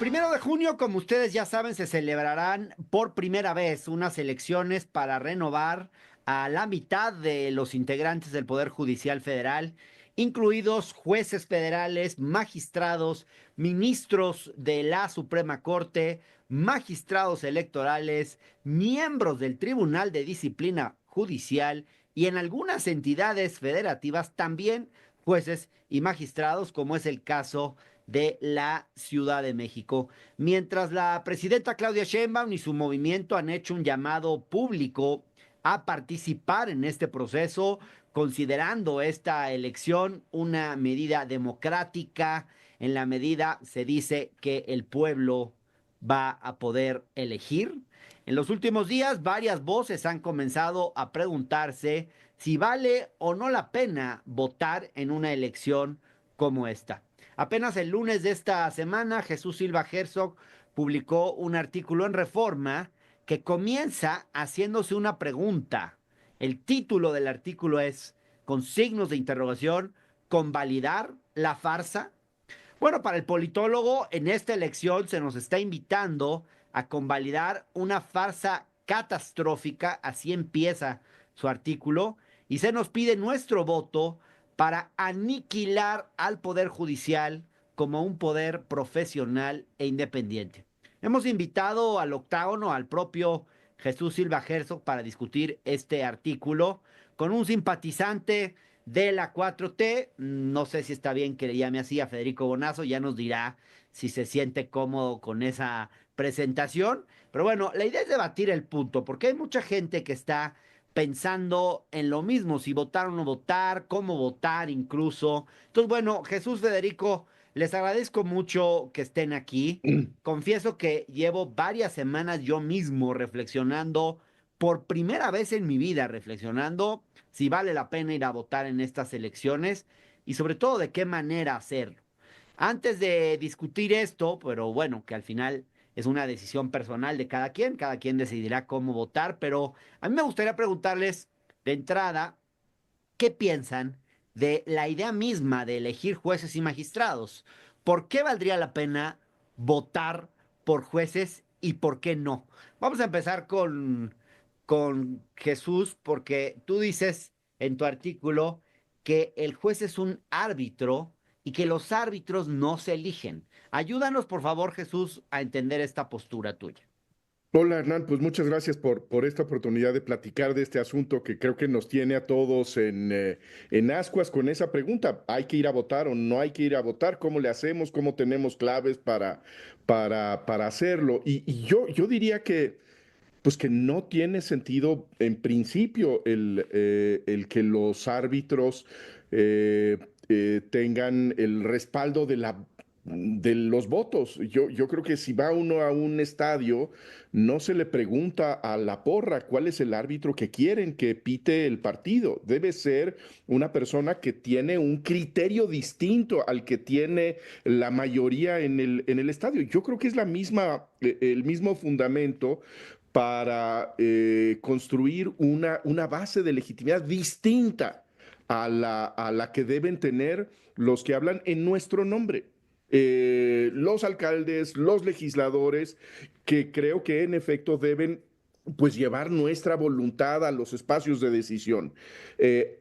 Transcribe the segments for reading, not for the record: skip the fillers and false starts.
Primero de junio, como ustedes ya saben, se celebrarán por primera vez unas elecciones para renovar a la mitad de los integrantes del Poder Judicial Federal, incluidos jueces federales, magistrados, ministros de la Suprema Corte, magistrados electorales, miembros del Tribunal de Disciplina Judicial y en algunas entidades federativas también jueces y magistrados, como es el caso de la Ciudad de México. Mientras la presidenta Claudia Sheinbaum y su movimiento han hecho un llamado público a participar en este proceso, considerando esta elección una medida democrática, en la medida se dice que el pueblo va a poder elegir. En los últimos días, varias voces han comenzado a preguntarse si vale o no la pena votar en una elección como esta. Apenas el lunes de esta semana, Jesús Silva Herzog publicó un artículo en Reforma que comienza haciéndose una pregunta. El título del artículo es, con signos de interrogación, ¿convalidar la farsa? Bueno, para el politólogo, en esta elección se nos está invitando a convalidar una farsa catastrófica, así empieza su artículo, y se nos pide nuestro voto para aniquilar al Poder Judicial como un poder profesional e independiente. Hemos invitado al octágono al propio Jesús Silva Herzog para discutir este artículo con un simpatizante de la 4T. No sé si está bien que le llame así a Federico Bonazo, ya nos dirá si se siente cómodo con esa presentación. Pero bueno, la idea es debatir el punto, porque hay mucha gente que está pensando en lo mismo, si votar o no votar, cómo votar incluso. Entonces, bueno, Jesús, Federico, les agradezco mucho que estén aquí. Confieso que llevo varias semanas yo mismo reflexionando, por primera vez en mi vida, reflexionando si vale la pena ir a votar en estas elecciones y sobre todo de qué manera hacerlo. Antes de discutir esto, pero bueno, que al final es una decisión personal de cada quien decidirá cómo votar, pero a mí me gustaría preguntarles de entrada, ¿qué piensan de la idea misma de elegir jueces y magistrados? ¿Por qué valdría la pena votar por jueces y por qué no? Vamos a empezar con Jesús, porque tú dices en tu artículo que el juez es un árbitro y que los árbitros no se eligen. Ayúdanos, por favor, Jesús, a entender esta postura tuya. Hola Hernán, pues muchas gracias por esta oportunidad de platicar de este asunto que creo que nos tiene a todos en ascuas con esa pregunta. ¿Hay que ir a votar o no hay que ir a votar? ¿Cómo le hacemos? ¿Cómo tenemos claves para hacerlo? Y yo diría que, pues que no tiene sentido en principio el que los árbitros tengan el respaldo de los votos. Yo creo que si va uno a un estadio, no se le pregunta a la porra cuál es el árbitro que quieren que pite el partido. Debe ser una persona que tiene un criterio distinto al que tiene la mayoría en el estadio. Yo creo que es el mismo fundamento para construir una base de legitimidad distinta a la que deben tener los que hablan en nuestro nombre. Los alcaldes, los legisladores, que creo que en efecto deben pues llevar nuestra voluntad a los espacios de decisión.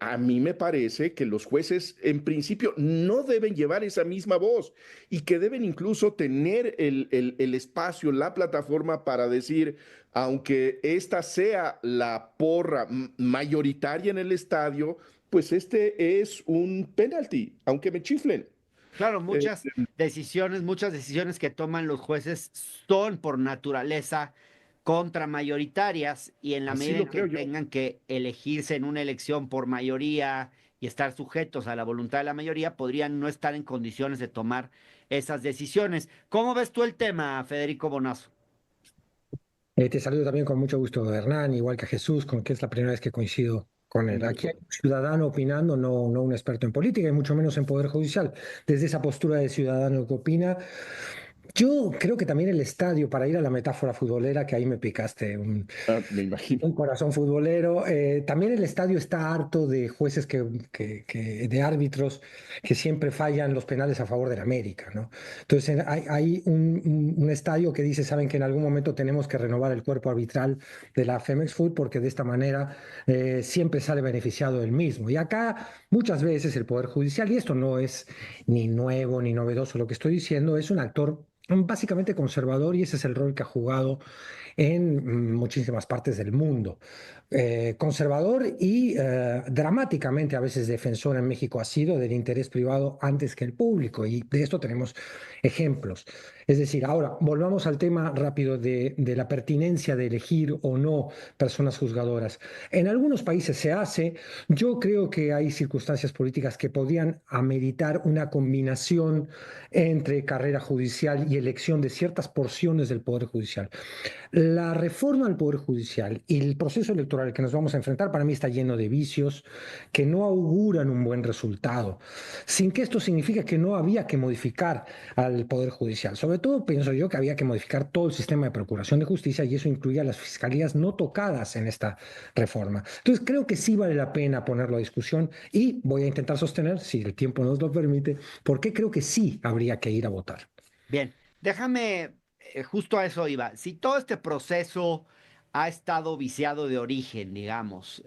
A mí me parece que los jueces en principio no deben llevar esa misma voz y que deben incluso tener el espacio, la plataforma para decir, aunque esta sea la porra mayoritaria en el estadio, pues este es un penalti, aunque me chiflen. Claro, Eh, muchas decisiones que toman los jueces son por naturaleza contramayoritarias y en la Así medida en lo que creo yo. tengan que elegirse en una elección por mayoría y estar sujetos a la voluntad de la mayoría, podrían no estar en condiciones de tomar esas decisiones. ¿Cómo ves tú el tema, Federico Bonazo? Te saludo también con mucho gusto, Hernán, igual que a Jesús, con que es la primera vez que coincido con Un él. Aquí hay gusto. un ciudadano opinando, no un experto en política y mucho menos en poder judicial. Desde esa postura de ciudadano que opina, Yo creo que también el estadio, para ir a la metáfora futbolera, que ahí me picaste Me imagino. un corazón futbolero. También el estadio está harto de jueces de árbitros que siempre fallan los penales a favor del América, ¿no? Entonces hay un estadio que dice, saben que en algún momento tenemos que renovar el cuerpo arbitral de la Femex Food porque de esta manera siempre sale beneficiado el mismo. Y acá muchas veces el Poder Judicial, y esto no es ni nuevo ni novedoso lo que estoy diciendo, es un actor básicamente conservador y ese es el rol que ha jugado en muchísimas partes del mundo. Conservador y dramáticamente a veces defensor en México ha sido del interés privado antes que el público y de esto tenemos ejemplos. Es decir, ahora volvamos al tema rápido de la pertinencia de elegir o no personas juzgadoras. En algunos países se hace, yo creo que hay circunstancias políticas que podrían ameritar una combinación entre carrera judicial y elección de ciertas porciones del Poder Judicial. La reforma al Poder Judicial y el proceso electoral al que nos vamos a enfrentar para mí está lleno de vicios que no auguran un buen resultado, sin que esto signifique que no había que modificar al Poder Judicial. Sobre todo pienso yo que había que modificar todo el sistema de procuración de justicia y eso incluía las fiscalías no tocadas en esta reforma. Entonces creo que sí vale la pena ponerlo a discusión y voy a intentar sostener, si el tiempo nos lo permite, por qué creo que sí habría que ir a votar. Bien, déjame, justo a eso iba. Si todo este proceso ha estado viciado de origen, digamos,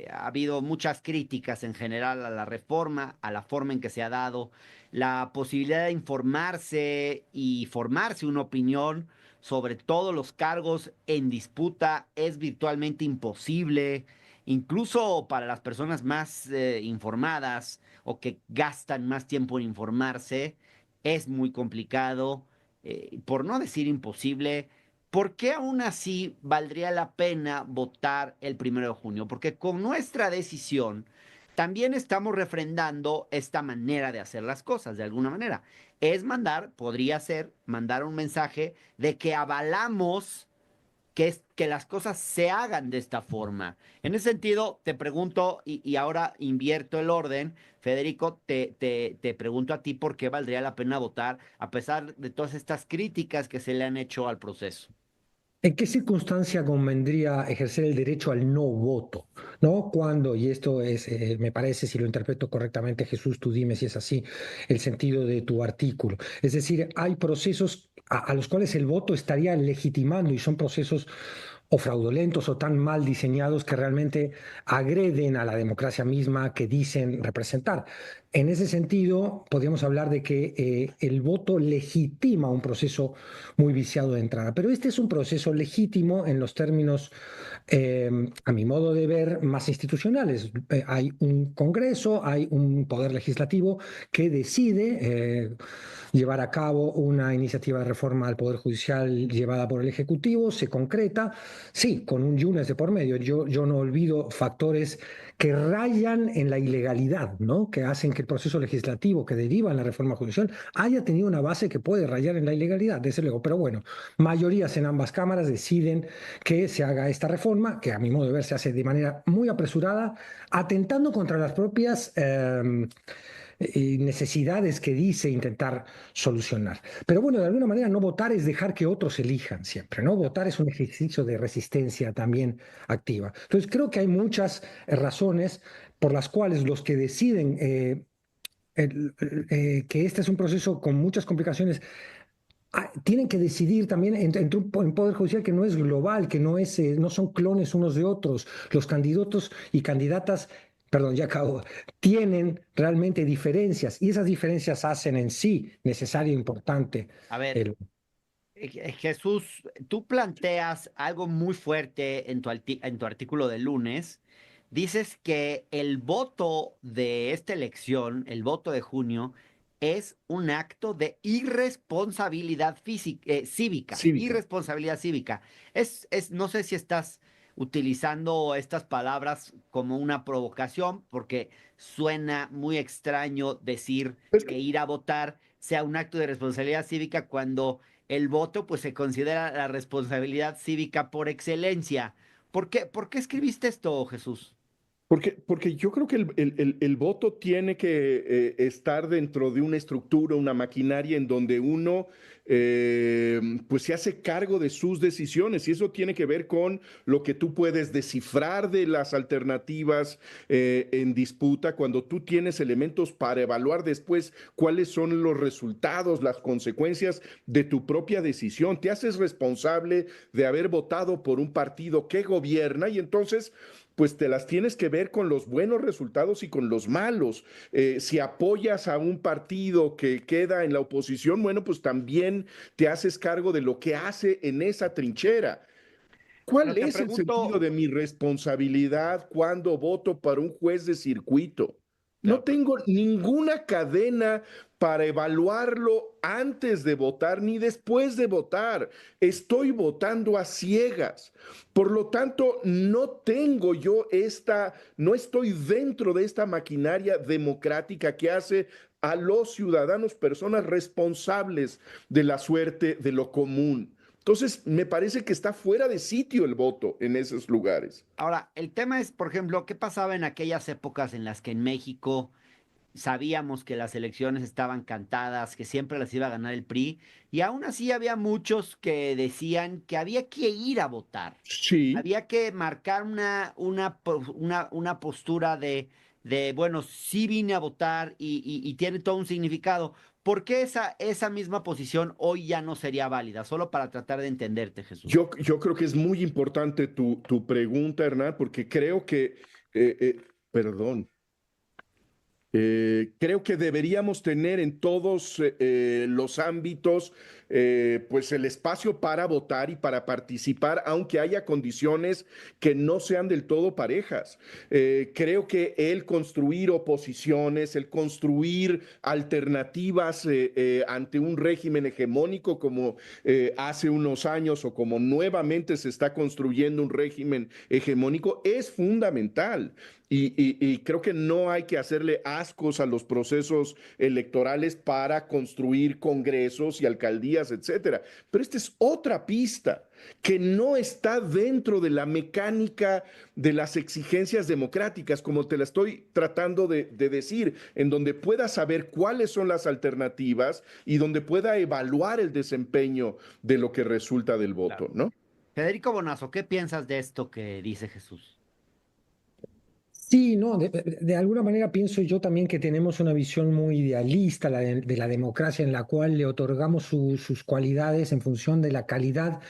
ha habido muchas críticas en general a la reforma, a la forma en que se ha dado, la posibilidad de informarse y formarse una opinión sobre todos los cargos en disputa es virtualmente imposible, incluso para las personas más informadas o que gastan más tiempo en informarse es muy complicado, por no decir imposible. ¿Por qué aún así valdría la pena votar el 1 de junio? Porque con nuestra decisión también estamos refrendando esta manera de hacer las cosas, de alguna manera. Es mandar, podría ser, mandar un mensaje de que avalamos que las cosas se hagan de esta forma. En ese sentido, te pregunto, y ahora invierto el orden, Federico, te pregunto a ti por qué valdría la pena votar a pesar de todas estas críticas que se le han hecho al proceso. ¿En qué circunstancia convendría ejercer el derecho al no voto? ¿No? Cuando, y esto es, me parece, si lo interpreto correctamente, Jesús, tú dime si es así, el sentido de tu artículo. Es decir, hay procesos a los cuales el voto estaría legitimando y son procesos o fraudulentos o tan mal diseñados que realmente agreden a la democracia misma que dicen representar. En ese sentido, podríamos hablar de que el voto legitima un proceso muy viciado de entrada, pero este es un proceso legítimo en los términos, a mi modo de ver, más institucionales. Hay un Congreso, hay un poder legislativo que decide llevar a cabo una iniciativa de reforma al Poder Judicial llevada por el Ejecutivo, se concreta, sí, con un yunes de por medio. Yo no olvido factores que rayan en la ilegalidad, ¿no? Que hacen que el proceso legislativo que deriva en la reforma judicial haya tenido una base que puede rayar en la ilegalidad, desde luego. Pero bueno, mayorías en ambas cámaras deciden que se haga esta reforma, que a mi modo de ver se hace de manera muy apresurada, atentando contra las propias necesidades que dice intentar solucionar. Pero bueno, de alguna manera no votar es dejar que otros elijan siempre, ¿no? Votar es un ejercicio de resistencia también activa. Entonces creo que hay muchas razones por las cuales los que deciden que este es un proceso con muchas complicaciones, tienen que decidir también entre un poder judicial que no es global, que no es, no son clones unos de otros. Los candidatos y candidatas, perdón, ya acabo, tienen realmente diferencias y esas diferencias hacen en sí necesario e importante A ver, el. Jesús, tú planteas algo muy fuerte en en tu artículo de lunes. Dices que el voto de esta elección, el voto de junio, es un acto de irresponsabilidad cívica, Cívica. irresponsabilidad cívica. No sé si estás utilizando estas palabras como una provocación, porque suena muy extraño decir Es que que ir a votar sea un acto de responsabilidad cívica cuando el voto pues se considera la responsabilidad cívica por excelencia. Por qué escribiste esto, Jesús? Porque yo creo que el voto tiene que estar dentro de una estructura, una maquinaria en donde uno pues se hace cargo de sus decisiones y eso tiene que ver con lo que tú puedes descifrar de las alternativas en disputa cuando tú tienes elementos para evaluar después cuáles son los resultados, las consecuencias de tu propia decisión. Te haces responsable de haber votado por un partido que gobierna y entonces pues te las tienes que ver con los buenos resultados y con los malos. Si apoyas a un partido que queda en la oposición, bueno, pues también te haces cargo de lo que hace en esa trinchera. Pero ¿Cuál te es el sentido pregunto, de mi responsabilidad cuando voto para un juez de circuito? No pero, tengo ninguna cadena para evaluarlo antes de votar ni después de votar. Estoy votando a ciegas. Por lo tanto, no tengo yo no estoy dentro de esta maquinaria democrática que hace a los ciudadanos personas responsables de la suerte de lo común. Entonces, me parece que está fuera de sitio el voto en esos lugares. ahora, el tema es, por ejemplo, ¿qué pasaba en aquellas épocas en las que en México sabíamos que las elecciones estaban cantadas, que siempre las iba a ganar el PRI, y aún así había muchos que decían que había que ir a votar, Sí, había que marcar una postura bueno, sí vine a votar y tiene todo un significado. ¿Por qué esa misma posición hoy ya no sería válida? Solo para tratar de entenderte, Jesús. yo creo que es muy importante tu pregunta, Hernán, porque creo que, perdón, creo que deberíamos tener en todos los ámbitos pues el espacio para votar y para participar, aunque haya condiciones que no sean del todo parejas. Creo que el construir oposiciones, el construir alternativas ante un régimen hegemónico como hace unos años o como nuevamente se está construyendo un régimen hegemónico es fundamental. Y creo que no hay que hacerle ascos a los procesos electorales para construir congresos y alcaldías, etcétera. Pero esta es otra pista que no está dentro de la mecánica de las exigencias democráticas, como te la estoy tratando de decir, en donde pueda saber cuáles son las alternativas y donde pueda evaluar el desempeño de lo que resulta del voto, Claro. ¿no? Federico Bonazo, ¿qué piensas de esto que dice Jesús? Sí, no, de alguna manera pienso yo también que tenemos una visión muy idealista de la democracia en la cual le otorgamos sus cualidades en función de la calidad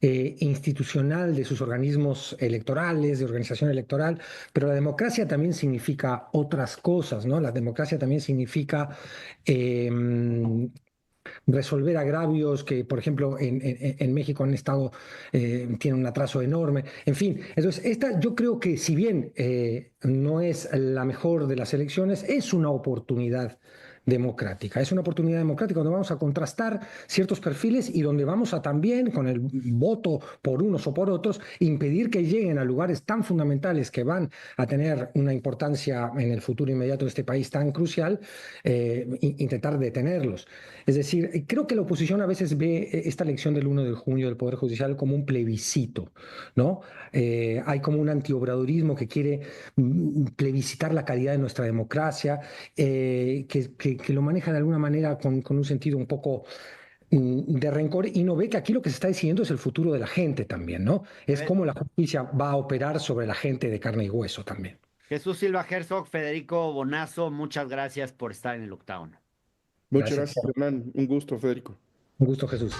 institucional de sus organismos electorales, de organización electoral, pero la democracia también significa otras cosas, ¿no? La democracia también significa resolver agravios que, por ejemplo, en México han estado, tienen un atraso enorme. En fin, entonces, esta yo creo que si bien no es la mejor de las elecciones, es una oportunidad democrática. Es una oportunidad democrática donde vamos a contrastar ciertos perfiles y donde vamos a también, con el voto por unos o por otros, impedir que lleguen a lugares tan fundamentales que van a tener una importancia en el futuro inmediato de este país tan crucial, intentar detenerlos. Es decir, creo que la oposición a veces ve esta elección del 1 de junio del Poder Judicial como un plebiscito, ¿no? Hay como un antiobradorismo que quiere plebiscitar la calidad de nuestra democracia, que lo maneja de alguna manera con un sentido un poco de rencor y no ve que aquí lo que se está decidiendo es el futuro de la gente también, ¿no? Es Fe- cómo la justicia va a operar sobre la gente de carne y hueso también. Jesús Silva Herzog, Federico Bonazo, muchas gracias por estar en el octágono. Muchas Gracias. gracias, Hernán. Un gusto, Federico. Un gusto, Jesús.